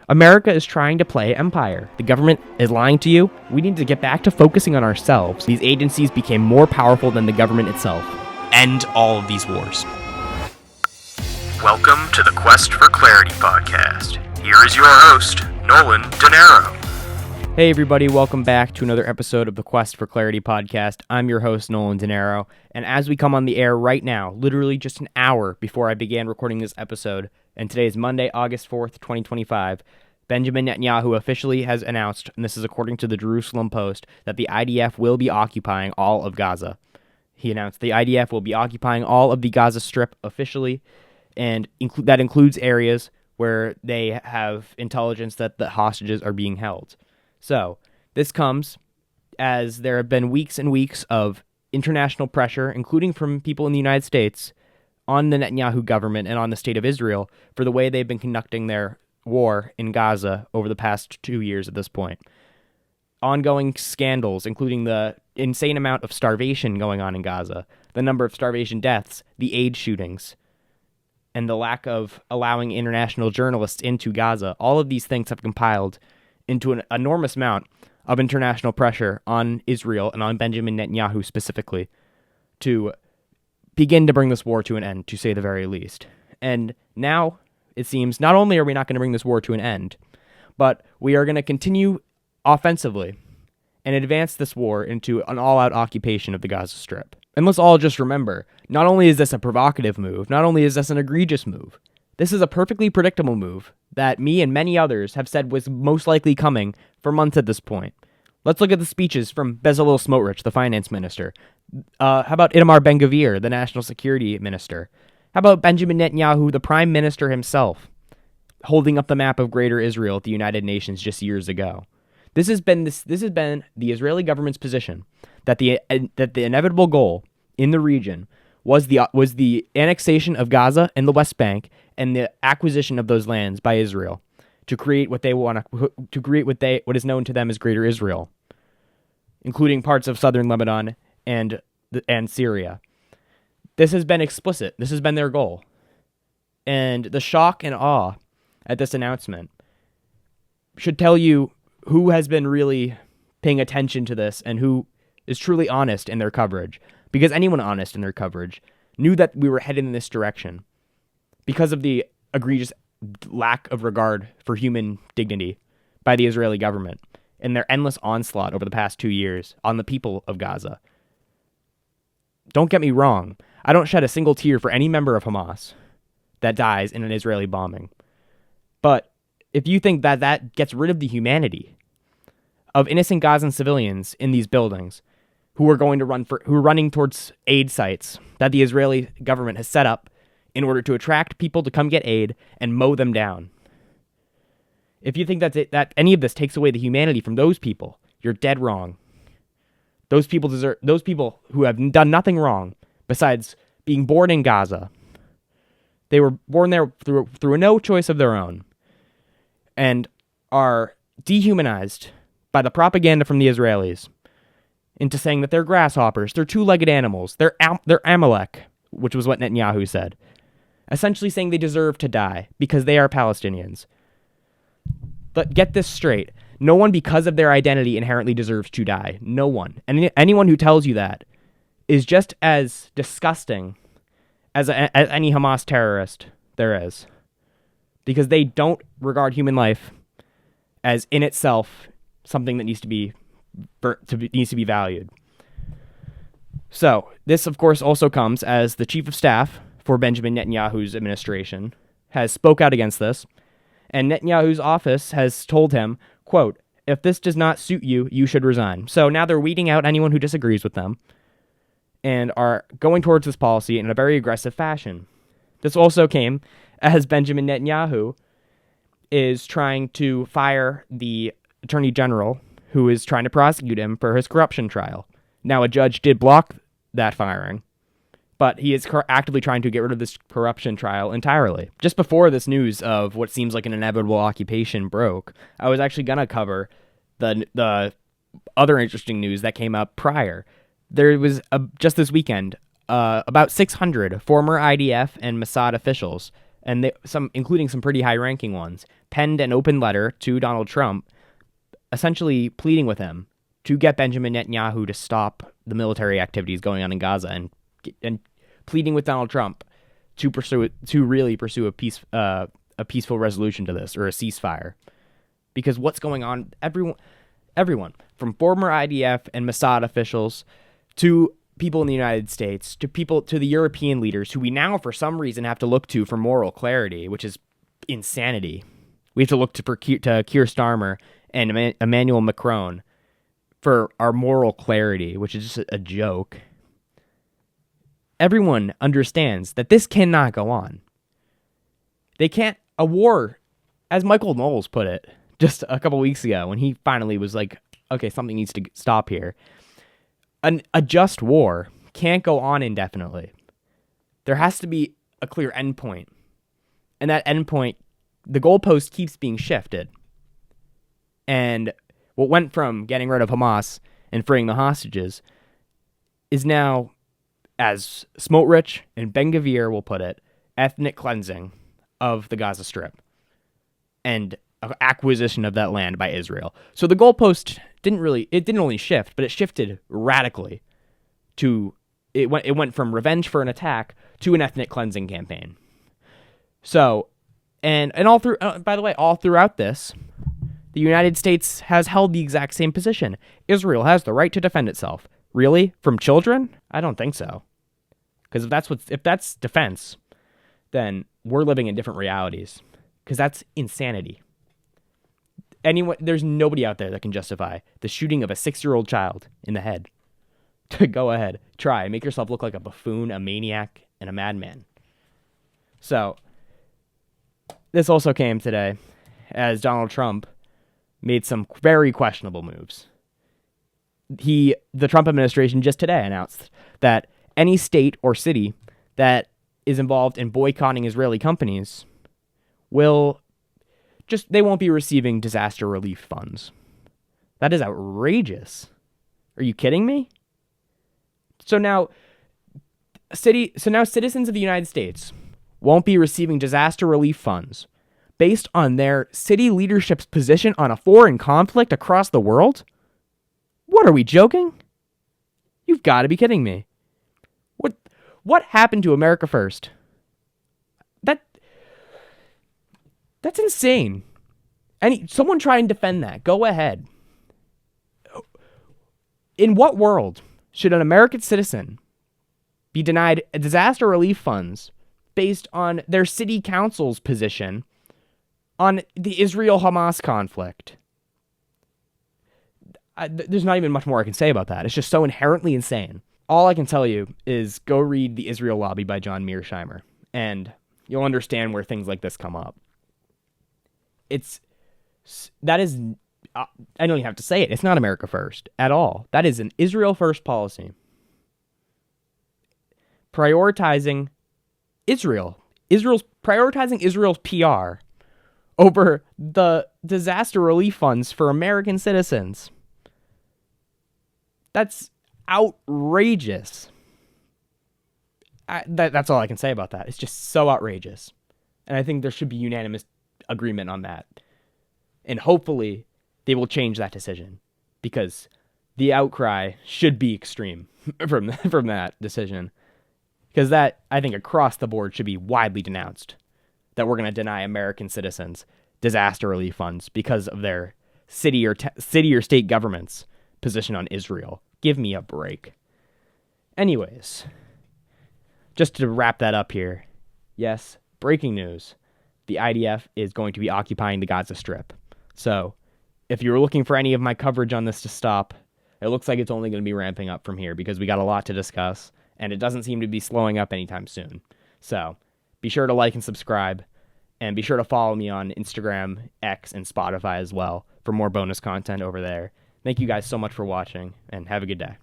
America is trying to play empire. The government is lying to you. We need to get back to focusing on ourselves. These agencies became more powerful than the government itself. End all of these wars. Welcome to the Quest for Clarity podcast. Here is your host, Nolan. Hey everybody, welcome back to another episode of the Quest for Clarity podcast. I'm your host, Nolan, and as we come on the air right now, literally just an hour before I began recording this episode, and today is Monday, August 4th, 2025, Benjamin Netanyahu officially has announced, and this is according to the Jerusalem Post, that the IDF will be occupying all of Gaza. He announced the IDF will be occupying all of the Gaza Strip officially, and that includes areas where they have intelligence that the hostages are being held. So, this comes as there have been weeks and weeks of international pressure, including from people in the United States, on the Netanyahu government and on the state of Israel for the way they've been conducting their war in Gaza over the past 2 years at this point. Ongoing scandals, including the insane amount of starvation going on in Gaza, the number of starvation deaths, the aid shootings, and the lack of allowing international journalists into Gaza. All of these things have compiled into an enormous amount of international pressure on Israel and on Benjamin Netanyahu specifically to begin to bring this war to an end, to say the very least. And now, it seems, not only are we not going to bring this war to an end, but we are going to continue offensively and advance this war into an all-out occupation of the Gaza Strip. And let's all just remember, not only is this a provocative move, not only is this an egregious move, this is a perfectly predictable move that me and many others have said was most likely coming for months at this point. Let's look at the speeches from Bezalel Smotrich, the finance minister. How about Itamar Ben-Gvir, the national security minister? How about Benjamin Netanyahu, the prime minister himself, holding up the map of Greater Israel at the United Nations just years ago? This has been the Israeli government's position that the inevitable goal in the region was the annexation of Gaza and the West Bank and the acquisition of those lands by Israel to create what is known to them as Greater Israel, including parts of southern Lebanon and Syria. This has been explicit. This has been their goal. And the shock and awe at this announcement should tell you who has been really paying attention to this and who is truly honest in their coverage. Because anyone honest in their coverage knew that we were headed in this direction because of the egregious lack of regard for human dignity by the Israeli government and their endless onslaught over the past 2 years on the people of Gaza. Don't get me wrong. I don't shed a single tear for any member of Hamas that dies in an Israeli bombing. But if you think that that gets rid of the humanity of innocent Gazan civilians in these buildings who are running towards aid sites that the Israeli government has set up in order to attract people to come get aid and mow them down. If you think that any of this takes away the humanity from those people, you're dead wrong. Those people who have done nothing wrong besides being born in Gaza. They were born there through no choice of their own and are dehumanized by the propaganda from the Israelis into saying that they're grasshoppers, they're two-legged animals, they're Amalek, which was what Netanyahu said. Essentially saying they deserve to die because they are Palestinians. But get this straight. No one, because of their identity, inherently deserves to die. No one. And anyone who tells you that is just as disgusting as any Hamas terrorist there is. Because they don't regard human life as in itself something that needs to be valued. So, this, of course, also comes as the chief of staff for Benjamin Netanyahu's administration has spoke out against this, and Netanyahu's office has told him, quote, "If this does not suit you, you should resign." So now they're weeding out anyone who disagrees with them and are going towards this policy in a very aggressive fashion. This also came as Benjamin Netanyahu is trying to fire the attorney general who is trying to prosecute him for his corruption trial. Now, a judge did block that firing, but he is actively trying to get rid of this corruption trial entirely. Just before this news of what seems like an inevitable occupation broke, I was actually going to cover the other interesting news that came up prior. There was, just this weekend, about 600 former IDF and Mossad officials and including some pretty high-ranking ones, penned an open letter to Donald Trump, essentially pleading with him to get Benjamin Netanyahu to stop the military activities going on in Gaza, and pleading with Donald Trump to really pursue a peaceful resolution to this, or a ceasefire. Because what's going on, everyone from former IDF and Mossad officials to people in the United States to the European leaders who we now for some reason have to look to for moral clarity, which is insanity. We have to look to Keir Starmer and Emmanuel Macron for our moral clarity, which is just a joke. Everyone understands that this cannot go on. They can't. A war, as Michael Knowles put it just a couple weeks ago, when he finally was like, okay, something needs to stop here. A just war can't go on indefinitely. There has to be a clear endpoint. And that endpoint, the goalpost keeps being shifted. And what went from getting rid of Hamas and freeing the hostages is now, as Smotrich and Ben-Gvir will put it, ethnic cleansing of the Gaza Strip and acquisition of that land by Israel. So the goalpost didn't only shift, but it shifted radically it went from revenge for an attack to an ethnic cleansing campaign. So, and all through, by the way, all throughout this, the United States has held the exact same position. Israel has the right to defend itself. Really? From children? I don't think so. Because if that's defense, then we're living in different realities. Because that's insanity. There's nobody out there that can justify the shooting of a 6-year-old child in the head. To go ahead, try, make yourself look like a buffoon, a maniac, and a madman. So, this also came today as Donald Trump made some very questionable moves. The Trump administration just today announced that any state or city that is involved in boycotting Israeli companies they won't be receiving disaster relief funds. That is outrageous. Are you kidding me? So now citizens of the United States won't be receiving disaster relief funds based on their city leadership's position on a foreign conflict across the world? What, are we joking? You've got to be kidding me. What happened to America First? That's insane. Someone try and defend that. Go ahead. In what world should an American citizen be denied disaster relief funds based on their city council's position on the Israel-Hamas conflict? There's not even much more I can say about that. It's just so inherently insane. All I can tell you is go read The Israel Lobby by John Mearsheimer, and you'll understand where things like this come up. I don't even have to say it. It's not America First at all. That is an Israel First policy. Prioritizing prioritizing Israel's PR over the disaster relief funds for American citizens. That's outrageous. That's all I can say about that. It's just so outrageous. And I think there should be unanimous agreement on that. And hopefully they will change that decision, because the outcry should be extreme from that decision. Because that, I think, across the board should be widely denounced, that we're going to deny American citizens disaster relief funds because of their city or state government's position on Israel. Give me a break. Anyways, just to wrap that up here, yes, breaking news. The IDF is going to be occupying the Gaza Strip. So, if you're looking for any of my coverage on this to stop, it looks like it's only going to be ramping up from here, because we got a lot to discuss, and it doesn't seem to be slowing up anytime soon. So, be sure to like and subscribe, and be sure to follow me on Instagram, X, and Spotify as well for more bonus content over there. Thank you guys so much for watching, and have a good day.